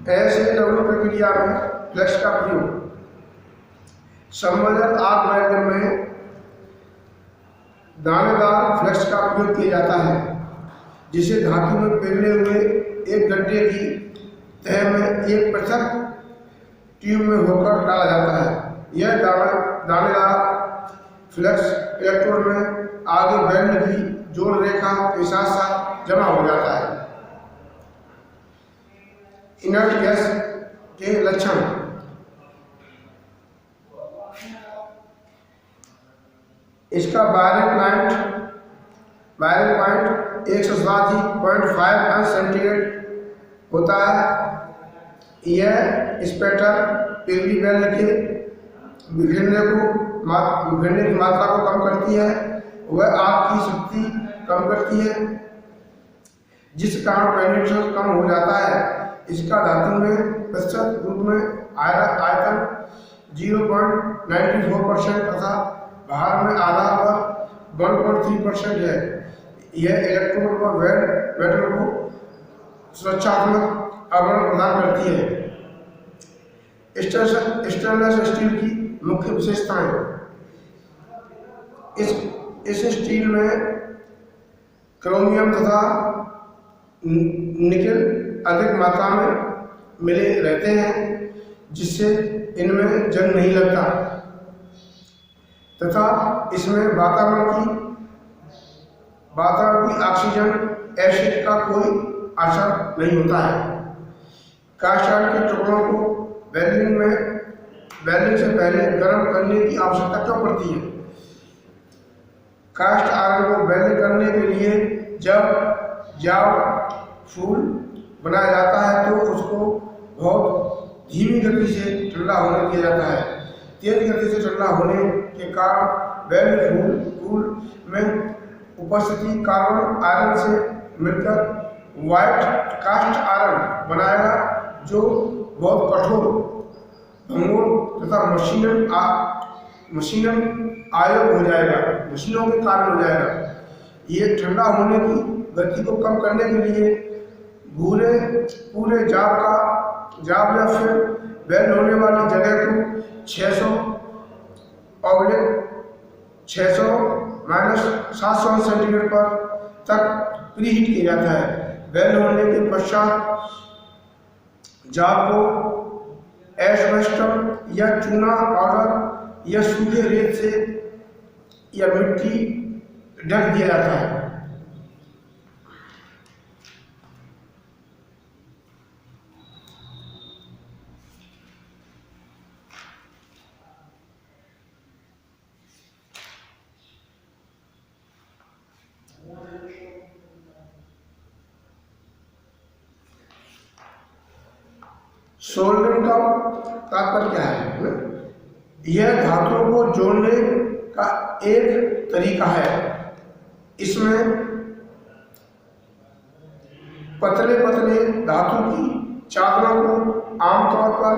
ऐसे लघु प्रक्रिया में फ्लैश का प्रयोग संवर्धन आग माध्यम में दानेदार फ्लैश का प्रयोग किया जाता है, जिसे धातु में पिघले हुए एक गड्ढे की तह में एक पृथक ट्यूब में होकर डाला जाता है। यह दानेदार फ्लक्स इलेक्ट्रोड में आगे बैंड की जोड़ रेखा के साथ साथ जमा हो जाता है। इनर्ट गैस के लक्षण इसका बायरिंग पॉइंट 107.5 अंश सेंटीग्रेड होता है। यह स्पेक्टर पिघली बैल के बिखरने की मात्रा को कम करती है। वह आग की शक्ति कम करती है, जिस कारण पेनिट्रेशन कम हो जाता है। इसका धातु में प्रतिशत रूप में आयतन 0.94% तथा भार में आधा पर 1.3% है। यह इलेक्ट्रोड व मेटल को सुरक्षात्मक आवरण प्रदान करती है। स्टेनलेस स्टील की मुख्य विशेषताएं। इस स्टील में क्रोमियम तथा निकेल अधिक मात्रा में मिले रहते हैं, जिससे इनमें जंग नहीं लगता तथा इसमें वातावरण की ऑक्सीजन एसिड का कोई असर नहीं होता है। कास्ट आयरन के टुकड़ों को वेल्डिंग से पहले गर्म करने की आवश्यकता क्यों पड़ती है? कास्ट आयरन को वेल्ड करने के लिए जब जाव फूल बनाया जाता है तो उसको बहुत धीमी गति से ठंडा होने दिया जाता है। तेज गति से ठंडा होने के कारण वेल्ड फूल में उपस्थिति कार्बन आयरन से मिलकर व्हाइट कास्ट आयरन बनाएगा, जो बहुत कठोर, भंगुर तथा मशीनम आयोग हो जाएगा, मशीनों के कारण हो जाएगा। ये ठंडा होने की गति को कम करने के लिए पूरे जाब या फिर वेल्ड होने वाली जगह को 600-700 सेंटीग्रेड पर तक प्रीहीट किया जाता है। वेल्ड होने के पश्चात जाब को एस्बेस्टस या चूना पाउडर या सूखे रेत से या मिट्टी ढक दिया जाता है। सोल्डरिंग का तात्पर्य क्या है? यह धातुओं को जोड़ने का एक तरीका है। इसमें पतले धातु की चादरों को आमतौर पर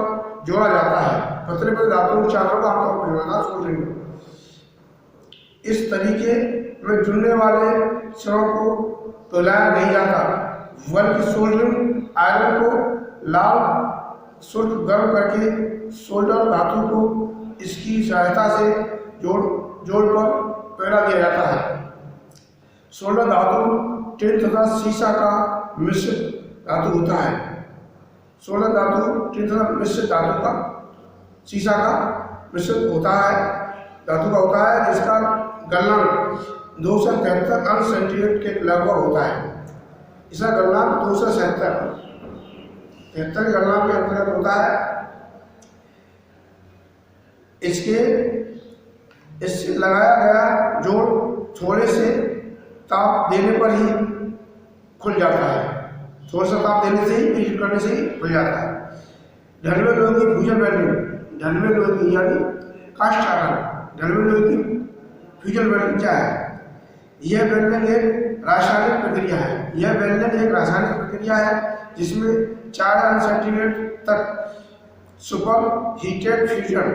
जोड़ा जाता है। पतले धातु की चादरों को आमतौर पर जोड़ा जाता है सोल्डरिंग। इस तरीके में जुड़ने वाले क्षणों को पिघलाया नहीं जाता, बल्कि सोल्डरिंग आयरन को लाल शुल्क गर्म करके सोल्डर धातु को इसकी सहायता से जोड़ पर पिघला दिया जाता है। सोल्डर धातु टिन तथा सीसा का मिश्रित धातु होता है। सोल्डर धातु टिन तथा मिश्रित धातु का सीसा का मिश्रित होता है, जिसका गलनांक 273 अंश सेंटीग्रेड के लगभग होता है। इसका गलनांक 273 गलनांक के अंतर्गत होता है। इससे लगाया गया जोड़ थोड़े से ताप देने पर ही खुल जाता है। थोड़ा सा ताप देने से ही, हीट करने से ही खुल जाता है। ढलवे लोहे की फ्यूजन वेल्डिंग, ढलवे लोहे की यानी कास्ट आयरन, ढलवे लोहे की फ्यूजन वेल्डिंग क्या है? यह वेल्डिंग एक रासायनिक प्रक्रिया है जिसमें 4 सेंटीग्रेड तक सुपर हीटेड फ्यूजन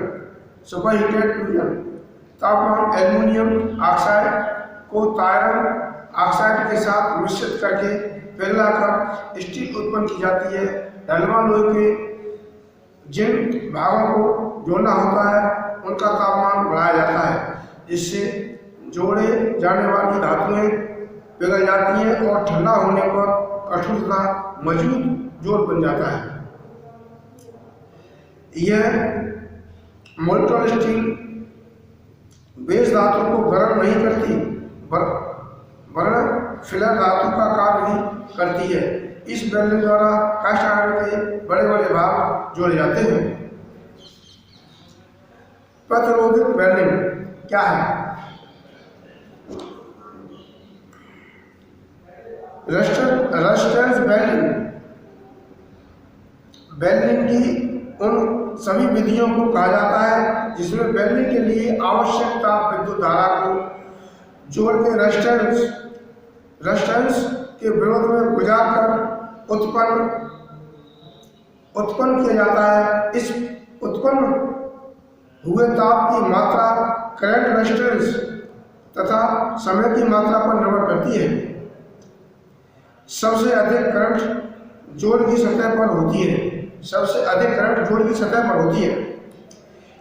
तापमान एल्युमिनियम ऑक्साइड को तायरन ऑक्साइड के साथ मिश्रित करके पिघलाकर स्टील उत्पन्न की जाती है। ढलवां लोहे के जिन भागों को जोड़ना होता है उनका तापमान बढ़ाया जाता है, जिससे जोड़े जाने वाली धातुएं पिघल जाती हैं और ठंडा होने पर कठोर तथा मजबूत जोड़ बन जाता है। यह मोल्टन स्टील बेस धातु को गर्म नहीं करती वरन फिलर धातु का कार्य भी करती है। इस वेल्डिंग द्वारा कास्ट आयरन के बड़े बड़े भाग जोड़े जाते हैं। प्रतिरोधक वेल्डिंग क्या है? रेजिस्टेंस वेल्डिंग की उन सभी विधियों को कहा जाता है जिसमें वेल्डिंग के लिए आवश्यक ताप विद्युत धारा को जोड़ के रेजिस्टेंस के विरोध में गुजार कर उत्पन्न किया जाता है। इस उत्पन्न हुए ताप की मात्रा करंट रेजिस्टेंस तथा समय की मात्रा पर निर्भर करती है। सबसे अधिक करंट जोड़ की सतह पर होती है। सबसे अधिक करंट जोड़ की सतह पर होती है,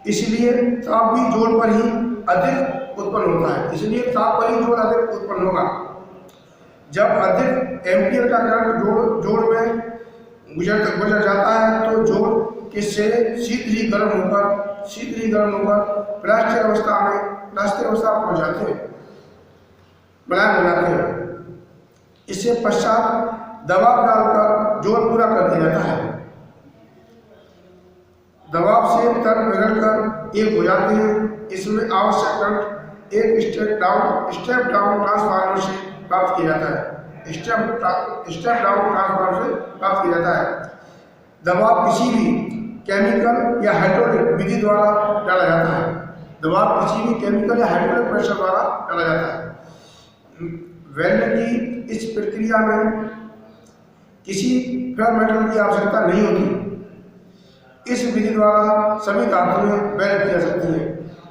इसलिए ताप भी जोड़ पर ही अधिक उत्पन्न होता है। इसलिए ताप पर ही जोड़ अधिक उत्पन्न होगा। जब अधिक एम्पियर का करंट जोड़ में गुजर जाता है तो जोड़ के सिरे शीघ्र ही गर्म होकर प्लास्टिक अवस्था पहुंच जाते हैं, मुलायम हो जाते हैं। इससे पश्चात दबाव डालकर जोड़ पूरा कर दिया जाता है। दबाव से तर पिघलकर एक हो जाते हैं। इसमें आवश्यक करंट एक स्टेप डाउन ट्रांसफार्मर से प्राप्त किया जाता है। स्टेप डाउन ट्रांसफार्मर से प्राप्त किया जाता है। दबाव किसी भी केमिकल या हाइड्रोलिक विधि द्वारा डाला जाता है। दबाव किसी भी केमिकल या हाइड्रोलिक प्रेशर द्वारा डाला जाता है। वेल्डिंग की इस प्रक्रिया में किसी फेयर मेटल की आवश्यकता नहीं होती। इस विधि द्वारा सभी धातुएं वेल्ड की जा सकती हैं।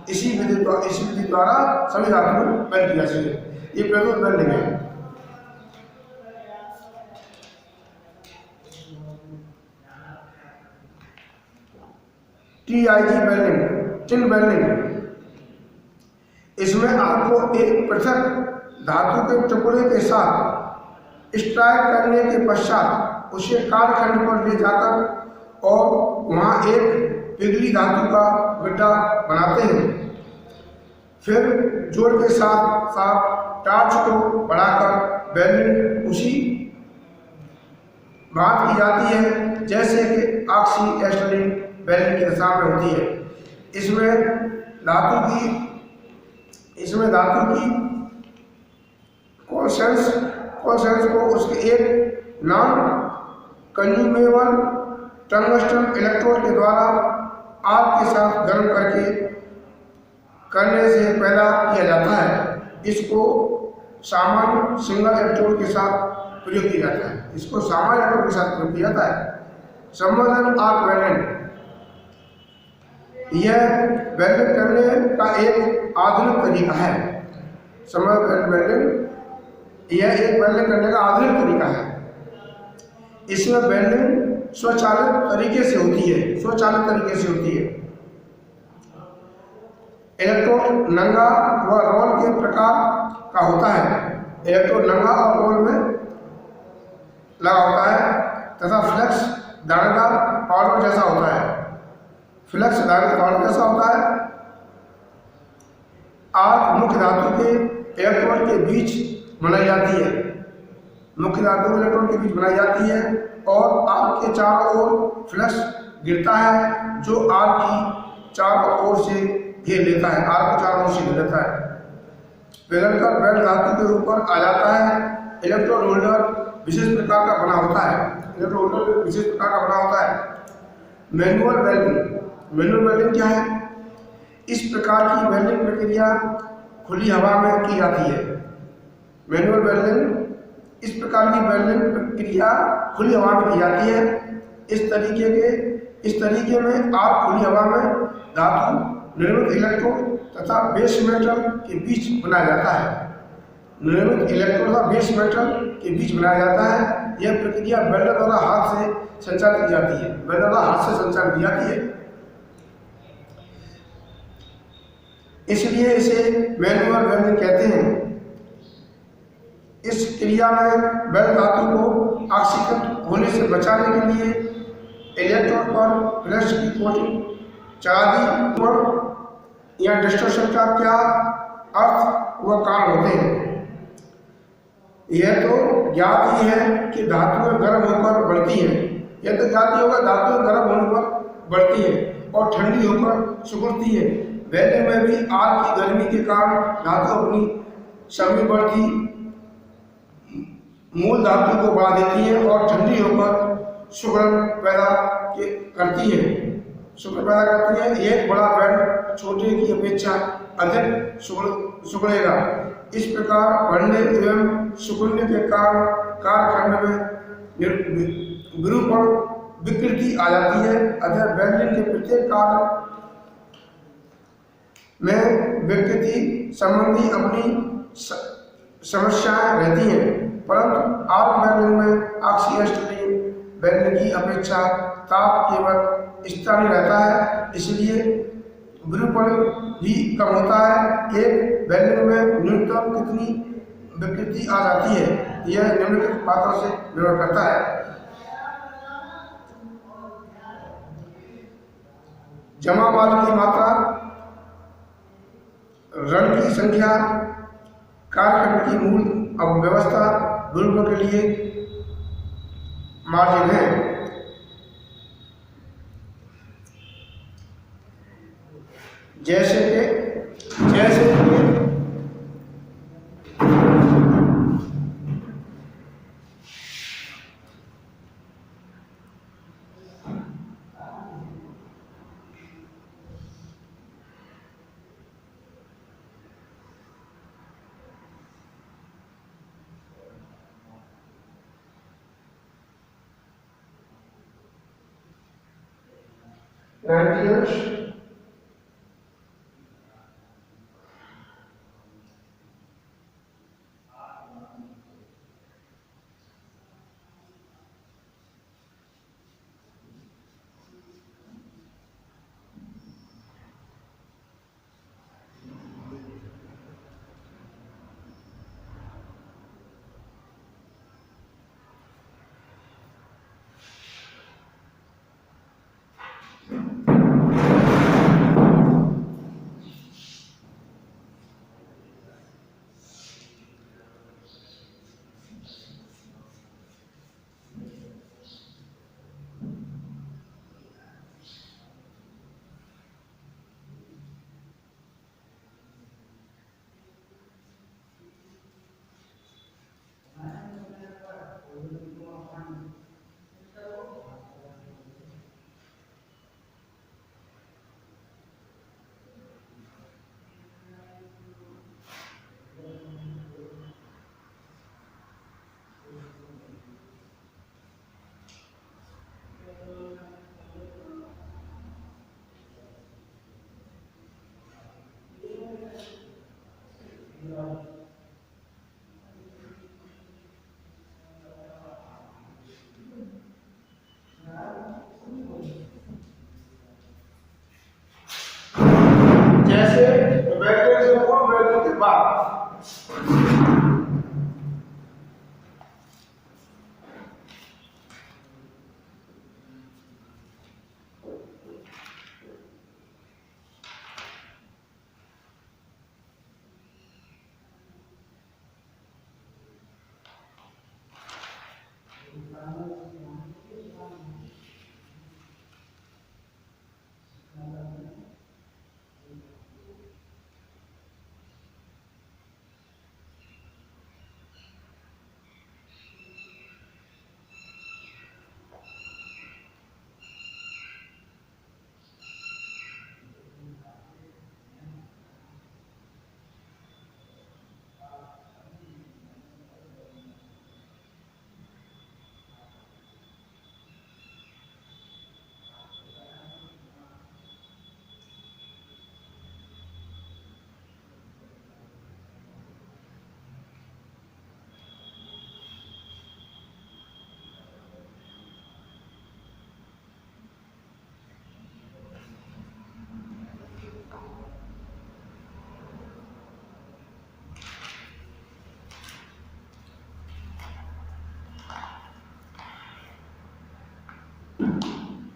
इसी विधि द्वारा सभी धातुएं वेल्ड की जा सकती हैं। ये प्रतिरोध वेल्डिंग है। TIG welding, tin welding. इसमें आपको एक पृथक धातु के टुकड़े के साथ स्ट्राइक करने के पश्चात उसे कालखंड पर ले जाकर और वहाँ एक पिघली धातु का गड्ढा बनाते हैं। फिर जोड़ के साथ साथ टार्च को बढ़ाकर वेल्डिंग उसी बात की जाती है जैसे कि ऑक्सी एस्टलिन वेल्डिंग की दशा में होती है। इसमें धातु की कॉन्सेंस को उसके एक नॉन कंज्यूमेबल टंगस्टन इलेक्ट्रोड के द्वारा आग के साथ गर्म करने से पैदा किया जाता है। इसको सामान्य सिंगल इलेक्ट्रोड के साथ प्रयोग किया जाता है। प्रयोग किया जाता है। सबमर्जन आर्क वेल्डिंग, यह वेल्डिंग करने का एक आधुनिक तरीका है। सबमर्जन वेल्डिंग यह एक वेल्डिंग करने का आधुनिक तरीका है। इसमें वेल्डिंग स्वचालित तरीके से होती है। इलेक्ट्रोड नंगा व रोल के प्रकार का होता है। इलेक्ट्रोड नंगा और रोल में लगा होता है तथा फ्लेक्स दानेदार पाउडर जैसा होता है। आग मुख्य धातु के इलेक्ट्रोड के बीच बनाई जाती है। और आग के चारों ओर फ्लक्स गिरता है जो आग की चारों ओर से घेर लेता है। पिघलकर वेल्ड धातु के ऊपर आ जाता है। इलेक्ट्रोड होल्डर विशेष प्रकार का बना होता है। मैनुअल वेल्डिंग क्या है? इस प्रकार की वेल्डिंग प्रक्रिया खुली हवा में की जाती है। मैनुअल वेल्डिंग इस प्रकार की वेल्डिंग प्रक्रिया खुली हवा में की जाती है। इस तरीके में आग खुली हवा में धातु निर्मित इलेक्ट्रोड तथा बेस मेटल के बीच बनाया जाता है। यह प्रक्रिया वेल्डर द्वारा हाथ से संचालित की जाती है। वेल्डर द्वारा हाथ से संचालित की जाती है, इसलिए इसे मैनुअल वेल्डिंग कहते हैं। इस क्रिया में वेल्ड धातु को ऑक्सीकृत होने से बचाने के लिए इलेक्ट्रोड पर फ्लैश की कोटिंग चढ़ा दी और या डिस्टोर्शन का क्या अर्थ व कारण होते हैं। यह तो ज्ञात ही है कि धातुएं गर्म होकर बढ़ती हैं। यह तो ज्ञात ही होगा, धातुएं गर्म होने पर बढ़ती हैं और ठंडी होकर सिकुड़ती है। वेल्डिंग में भी आग की गर्मी के कारण धातु अपनी समी बढ़ती मूल धातु को बढ़ा देती है और ठंडी होकर सिकुड़न पैदा करती है। सिकुड़न पैदा करती है। एक बड़ा वेल्ड छोटे की अपेक्षा अधिक सिकुड़ेगा। इस प्रकार बढ़ने एवं सिकुड़ने के कारण कार्य करने में विरूपण विकृति आ जाती है। अतः वेल्डिंग के प्रत्येक कार्य में विकृति संबंधी अपनी समस्याएं रहती हैं, परंतु आर्क वेल्डिंग में ऑक्सीस्टीन वेल्डिंग की अपेक्षा ताप केवल स्थानीय रहता है, इसलिए विरूपण भी कम होता है। एक वेल्डिंग में न्यूनतम कितनी विकृति आ जाती है, यह निम्नलिखित बातों से निर्भर करता है। जमा माल की मात्रा, रन की संख्या, कार्यक्रम की मूल व्यवस्था, विरूपण के लिए मार्जिन है। जैसे कि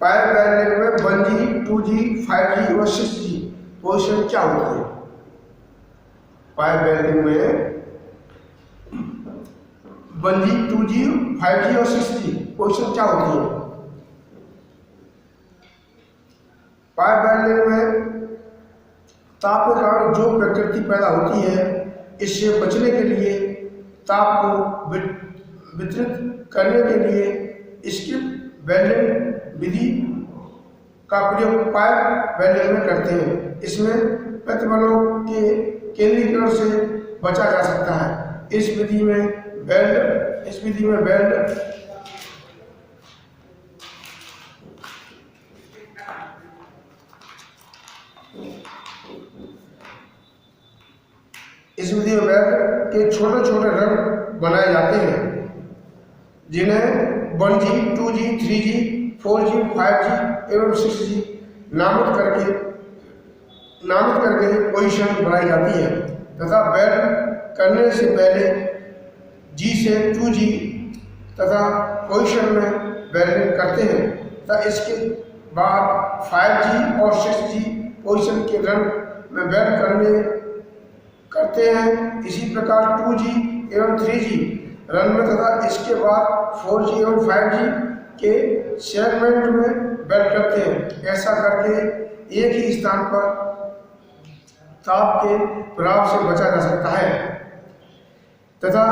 पाइप वेल्डिंग में 1G, 2G, 5G और 6G पोजीशन क्या होती है? पाइप वेल्डिंग में 1G, 2G, 5G और 6G पोजीशन क्या होती है? पाइप वेल्डिंग में ताप के कारण जो प्रकृति पैदा होती है, इससे बचने के लिए, ताप को वितरित करने के लिए स्किप वेल्डिंग विधि का प्रयोग पाइप वेल्डिंग में करते हैं। इसमें प्रतिबलों के केंद्रीकरण से बचा जा सकता है। इस विधि में वेल्ड के छोटे छोटे रन बनाए जाते हैं, जिन्हें 1G, 2G, 3G, 4G, 5G एवं 6G नामित करके पोजीशन बनाई जाती है तथा वेल्ड करने से पहले G से 2G तथा पोजीशन में वेल्डिंग करते हैं तथा इसके बाद 5G और 6G पोजीशन के रन में वेल्ड करते हैं। इसी प्रकार 2G एवं 3G रन में तथा इसके बाद 4G एवं 5G के सेगमेंट में वेल्ड करते हैं। ऐसा करके एक ही स्थान पर ताप के प्रभाव से बचा जा सकता है तथा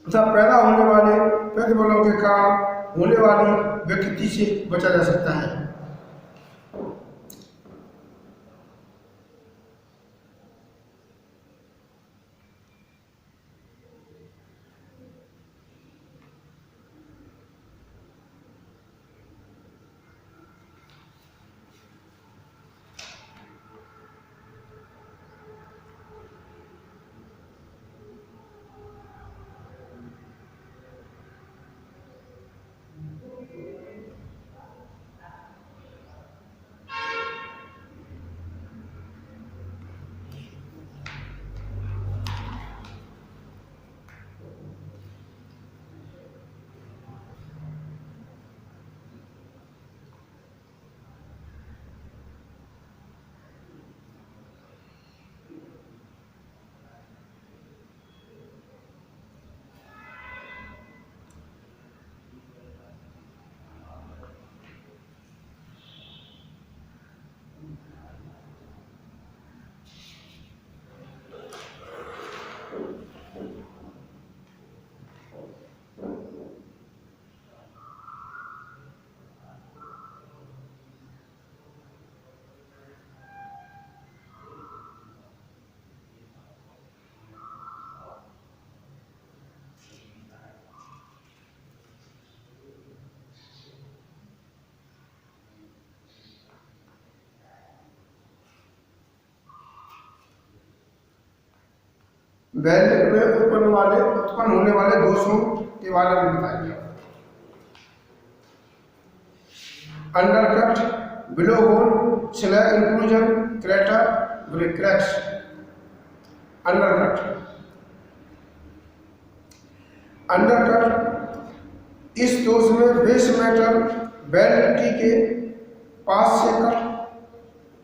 पैदा होने वाले प्रतिबलों के कारण होने वाली विकृति से बचा जा सकता है। वेल्ड में उत्पन्न होने वाले दोषों के बारे में बताइए। Undercut, blow hole, slag inclusion, crater, cracks. Undercut इस दोष में बेस मेटल वेल्ड टी के पास से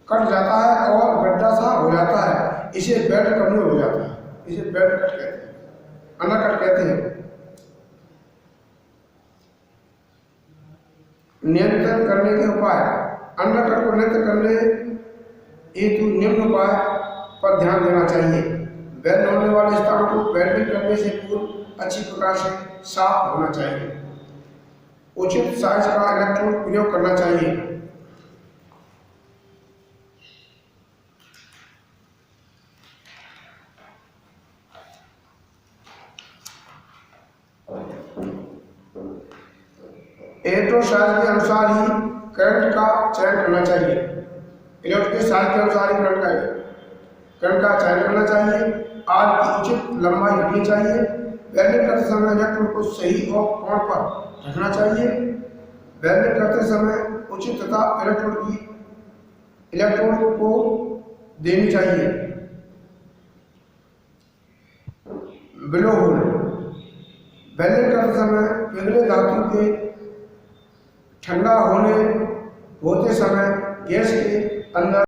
कट जाता है और गड्ढा सा हो जाता है। इसे बेल्ट कमजोर हो जाता है। इसे बेल्ट कट कहते हैं, अंडरकट कहते हैं। नियंत्रण करने के उपाय। अंडरकट को नियंत्रण करने हेतु निम्न उपाय पर ध्यान देना चाहिए। वेल्ड होने वाले स्थान को वेल्डिंग करने से पूर्व अच्छी प्रकार से साफ होना चाहिए। उचित साइज का इलेक्ट्रोड प्रयोग करना चाहिए। इलेक्ट्रोड साइज के अनुसार ही करंट का चयन करना चाहिए। इलेक्ट्रोड के साइज के अनुसार ही करंट का चयन करना चाहिए। आर की उचित लंबाई रखनी चाहिए। वेल्डिंग करते समय इलेक्ट्रोड को सही और कोण पर रखना चाहिए। वेल्डिंग करते समय उचित तथा इलेक्ट्रोड को देनी चाहिए। Below whole. वेल्डिंग करते समय पिघले धातु के ठंडा होते समय गैस के अंदर